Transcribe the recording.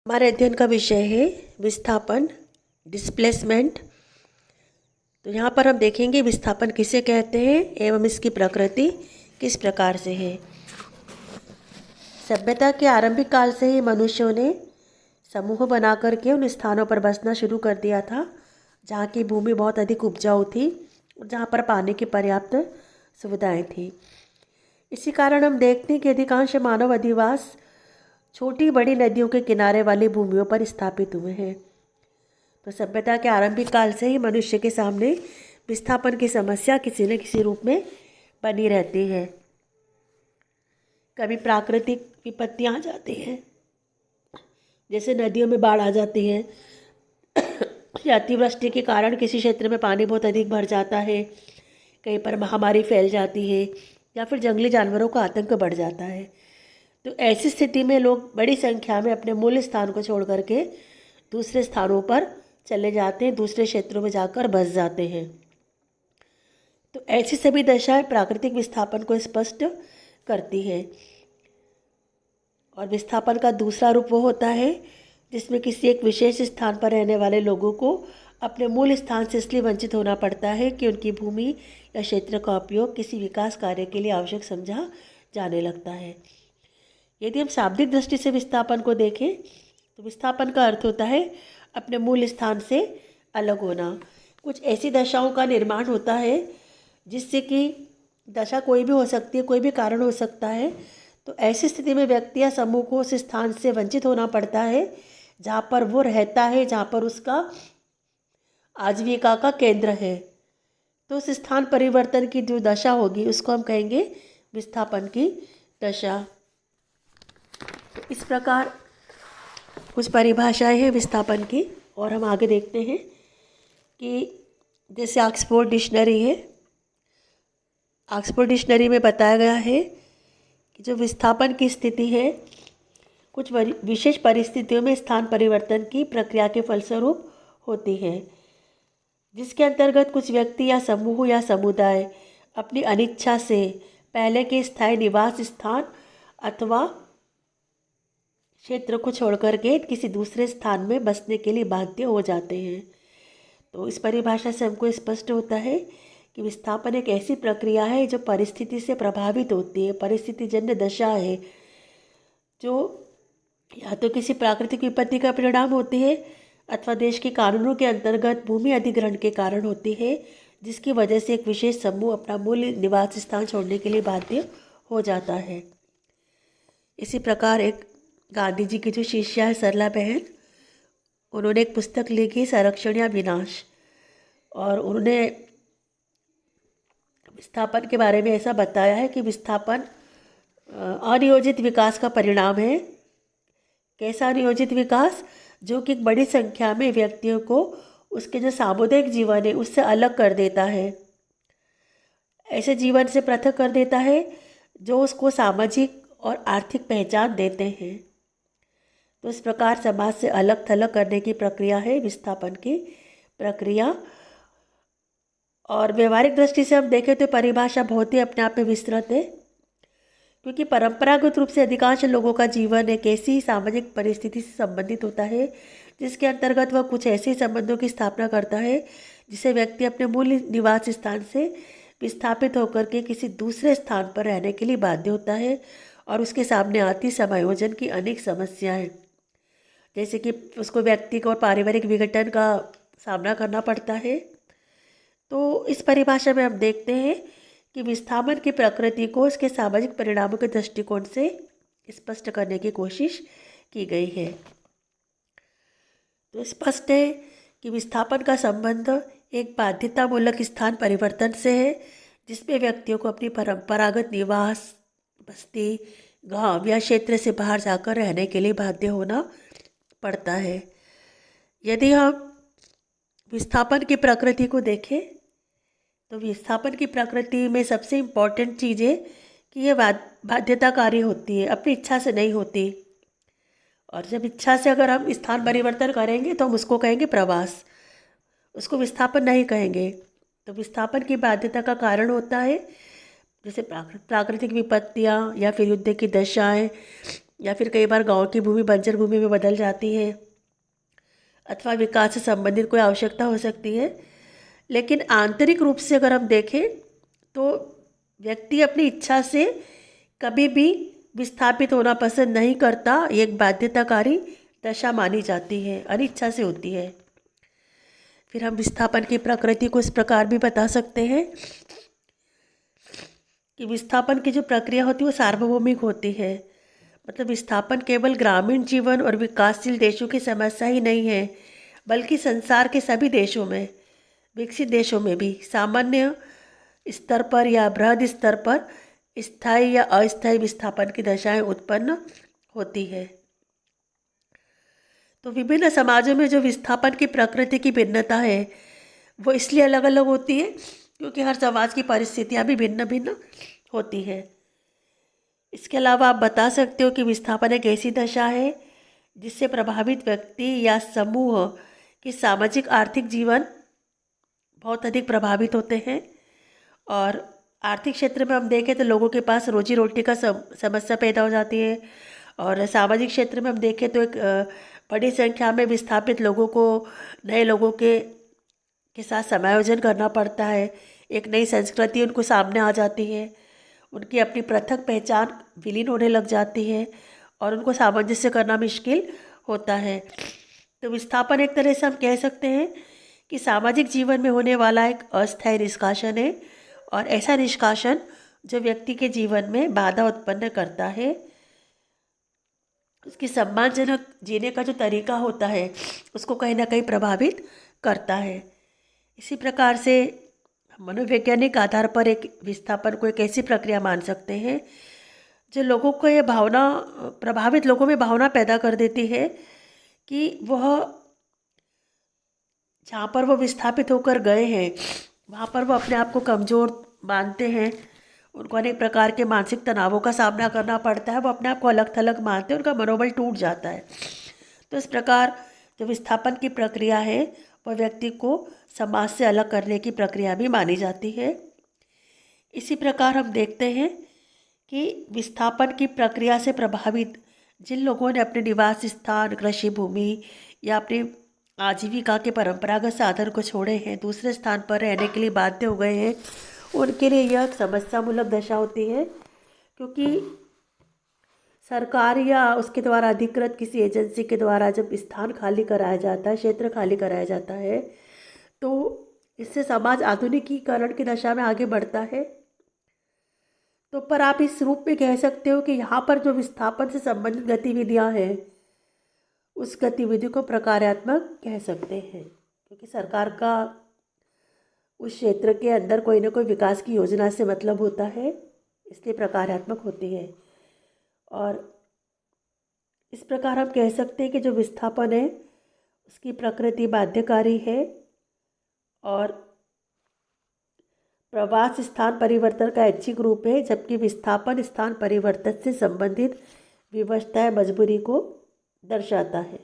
हमारे अध्ययन का विषय है विस्थापन, डिस्प्लेसमेंट। तो यहाँ पर हम देखेंगे विस्थापन किसे कहते हैं एवं इसकी प्रकृति किस प्रकार से है। सभ्यता के आरंभिक काल से ही मनुष्यों ने समूह बना करके उन स्थानों पर बसना शुरू कर दिया था जहाँ की भूमि बहुत अधिक उपजाऊ थी और जहाँ पर पानी की पर्याप्त सुविधाएं थी। इसी कारण हम देखते हैं कि अधिकांश मानव अधिवास छोटी बड़ी नदियों के किनारे वाली भूमियों पर स्थापित हुए हैं। तो सभ्यता के आरंभिक काल से ही मनुष्य के सामने विस्थापन की समस्या किसी न किसी रूप में बनी रहती है। कभी प्राकृतिक विपत्तियां आ जाती हैं, जैसे नदियों में बाढ़ आ जाती है या अतिवृष्टि के कारण किसी क्षेत्र में पानी बहुत अधिक भर जाता है, कहीं पर महामारी फैल जाती है या फिर जंगली जानवरों का आतंक बढ़ जाता है। तो ऐसी स्थिति में लोग बड़ी संख्या में अपने मूल स्थान को छोड़ करके दूसरे स्थानों पर चले जाते हैं, दूसरे क्षेत्रों में जाकर बस जाते हैं। तो ऐसी सभी दशाएं प्राकृतिक विस्थापन को स्पष्ट करती है। और विस्थापन का दूसरा रूप वो होता है जिसमें किसी एक विशेष स्थान पर रहने वाले लोगों को अपने मूल स्थान से इसलिए वंचित होना पड़ता है कि उनकी भूमि या क्षेत्र का उपयोग किसी विकास कार्य के लिए आवश्यक समझा जाने लगता है। यदि हम शाब्दिक दृष्टि से विस्थापन को देखें तो विस्थापन का अर्थ होता है अपने मूल स्थान से अलग होना। कुछ ऐसी दशाओं का निर्माण होता है जिससे कि दशा कोई भी हो सकती है, कोई भी कारण हो सकता है। तो ऐसी स्थिति में व्यक्ति या समूह को उस स्थान से वंचित होना पड़ता है जहाँ पर वो रहता है, जहाँ पर उसका आजीविका का केंद्र है। तो उस स्थान परिवर्तन की जो दशा होगी उसको हम कहेंगे विस्थापन की दशा। तो इस प्रकार कुछ परिभाषाएं हैं विस्थापन की और हम आगे देखते हैं कि जैसे ऑक्सफोर्ड डिक्शनरी है, ऑक्सफोर्ड डिक्शनरी में बताया गया है कि जो विस्थापन की स्थिति है कुछ विशेष परिस्थितियों में स्थान परिवर्तन की प्रक्रिया के फलस्वरूप होती है, जिसके अंतर्गत कुछ व्यक्ति या समूह या समुदाय अपनी अनिच्छा से पहले के स्थायी निवास स्थान अथवा क्षेत्र को छोड़कर के किसी दूसरे स्थान में बसने के लिए बाध्य हो जाते हैं। तो इस परिभाषा से हमको स्पष्ट होता है कि विस्थापन एक ऐसी प्रक्रिया है जो परिस्थिति से प्रभावित होती है, परिस्थितिजन्य दशा है जो या तो किसी प्राकृतिक विपत्ति का परिणाम होती है अथवा देश के कानूनों के अंतर्गत भूमि अधिग्रहण के कारण होती है, जिसकी वजह से एक विशेष समूह अपना मूल निवास स्थान छोड़ने के लिए बाध्य हो जाता है। इसी प्रकार एक गांधी जी की जो शिष्या है सरला बहन, उन्होंने एक पुस्तक लिखी संरक्षण या विनाश, और उन्होंने विस्थापन के बारे में ऐसा बताया है कि विस्थापन अनियोजित विकास का परिणाम है। कैसा अनियोजित विकास? जो कि एक बड़ी संख्या में व्यक्तियों को उसके जो सामुदायिक जीवन है उससे अलग कर देता है, ऐसे जीवन से पृथक कर देता है जो उसको सामाजिक और आर्थिक पहचान देते हैं। तो इस प्रकार समाज से अलग थलग करने की प्रक्रिया है विस्थापन की प्रक्रिया। और व्यवहारिक दृष्टि से हम देखें तो परिभाषा बहुत ही अपने आप में विस्तृत है, क्योंकि परंपरागत रूप से अधिकांश लोगों का जीवन एक ऐसी सामाजिक परिस्थिति से संबंधित होता है जिसके अंतर्गत वह कुछ ऐसे संबंधों की स्थापना करता है जिसे व्यक्ति अपने मूल निवास स्थान से विस्थापित होकर के किसी दूसरे स्थान पर रहने के लिए बाध्य होता है। और उसके सामने आती समायोजन की अनेक समस्याएं, जैसे कि उसको व्यक्तिगत और पारिवारिक विघटन का सामना करना पड़ता है। तो इस परिभाषा में हम देखते हैं कि विस्थापन की प्रकृति को उसके सामाजिक परिणामों के दृष्टिकोण से स्पष्ट करने की कोशिश की गई है। तो स्पष्ट है कि विस्थापन का संबंध एक बाध्यतामूलक स्थान परिवर्तन से है, जिसमें व्यक्तियों को अपनी परंपरागत निवास, बस्ती, गांव या क्षेत्र से बाहर जाकर रहने के लिए बाध्य होना पड़ता है। यदि हम विस्थापन की प्रकृति को देखें तो विस्थापन की प्रकृति में सबसे इम्पॉर्टेंट चीज़ है कि ये बाध्यताकारी होती है, अपनी इच्छा से नहीं होती। और जब इच्छा से अगर हम स्थान परिवर्तन करेंगे तो हम उसको कहेंगे प्रवास, उसको विस्थापन नहीं कहेंगे। तो विस्थापन की बाध्यता का कारण होता है जैसे प्राकृतिक विपत्तियाँ या फिर युद्ध की दशाएं, या फिर कई बार गांव की भूमि बंजर भूमि में बदल जाती है, अथवा विकास से संबंधित कोई आवश्यकता हो सकती है। लेकिन आंतरिक रूप से अगर हम देखें तो व्यक्ति अपनी इच्छा से कभी भी विस्थापित होना पसंद नहीं करता। ये एक बाध्यताकारी दशा मानी जाती है, अनिच्छा से होती है। फिर हम विस्थापन की प्रकृति को इस प्रकार भी बता सकते हैं कि विस्थापन की जो प्रक्रिया होती है वो सार्वभौमिक होती है। मतलब विस्थापन केवल ग्रामीण जीवन और विकासशील देशों की समस्या ही नहीं है, बल्कि संसार के सभी देशों में, विकसित देशों में भी सामान्य स्तर पर या बृहद स्तर पर स्थायी या अस्थायी विस्थापन की दशाएं उत्पन्न होती है। तो विभिन्न समाजों में जो विस्थापन की प्रकृति की भिन्नता है वो इसलिए अलग अलग होती है क्योंकि हर समाज की परिस्थितियां भी भिन्न भिन्न होती है। इसके अलावा आप बता सकते हो कि विस्थापन एक ऐसी दशा है जिससे प्रभावित व्यक्ति या समूह की सामाजिक आर्थिक जीवन बहुत अधिक प्रभावित होते हैं। और आर्थिक क्षेत्र में हम देखें तो लोगों के पास रोजी रोटी का समस्या पैदा हो जाती है। और सामाजिक क्षेत्र में हम देखें तो एक बड़ी संख्या में विस्थापित लोगों को नए लोगों के साथ समायोजन करना पड़ता है। एक नई संस्कृति उनको सामने आ जाती है, उनकी अपनी पृथक पहचान विलीन होने लग जाती है और उनको सामंजस्य करना मुश्किल होता है। तो विस्थापन एक तरह से हम कह सकते हैं कि सामाजिक जीवन में होने वाला एक अस्थायी निष्कासन है, और ऐसा निष्कासन जो व्यक्ति के जीवन में बाधा उत्पन्न करता है, उसकी सम्मानजनक जीने का जो तरीका होता है उसको कहीं ना कहीं प्रभावित करता है। इसी प्रकार से मनोवैज्ञानिक आधार पर एक विस्थापन को एक ऐसी प्रक्रिया मान सकते हैं जो लोगों को ये भावना, प्रभावित लोगों में भावना पैदा कर देती है कि वह जहाँ पर वो विस्थापित होकर गए हैं वहाँ पर वो अपने आप को कमज़ोर मानते हैं, उनको अनेक प्रकार के मानसिक तनावों का सामना करना पड़ता है, वो अपने आप को अलग थलग मानते हैं, उनका मनोबल टूट जाता है। तो इस प्रकार जो विस्थापन की प्रक्रिया है वह व्यक्ति को समाज से अलग करने की प्रक्रिया भी मानी जाती है। इसी प्रकार हम देखते हैं कि विस्थापन की प्रक्रिया से प्रभावित जिन लोगों ने अपने निवास स्थान, कृषि भूमि या अपनी आजीविका के परंपरागत साधन को छोड़े हैं, दूसरे स्थान पर रहने के लिए बाध्य हो गए हैं, उनके लिए यह समस्यामूलक दशा होती है। क्योंकि सरकार या उसके द्वारा अधिकृत किसी एजेंसी के द्वारा जब स्थान खाली कराया जाता है, क्षेत्र खाली कराया जाता है, तो इससे समाज आधुनिकीकरण की दशा में आगे बढ़ता है। तो पर आप इस रूप में कह सकते हो कि यहाँ पर जो विस्थापन से संबंधित गतिविधियाँ हैं उस गतिविधि को प्रकार्यात्मक कह सकते हैं, क्योंकि सरकार का उस क्षेत्र के अंदर कोई ना कोई विकास की योजना से मतलब होता है, इसलिए प्रकार्यात्मक होती है। और इस प्रकार हम कह सकते हैं कि जो विस्थापन है उसकी प्रकृति बाध्यकारी है और प्रवास स्थान परिवर्तन का ऐच्छिक रूप है, जबकि विस्थापन स्थान परिवर्तन से संबंधित विवशता या मजबूरी को दर्शाता है।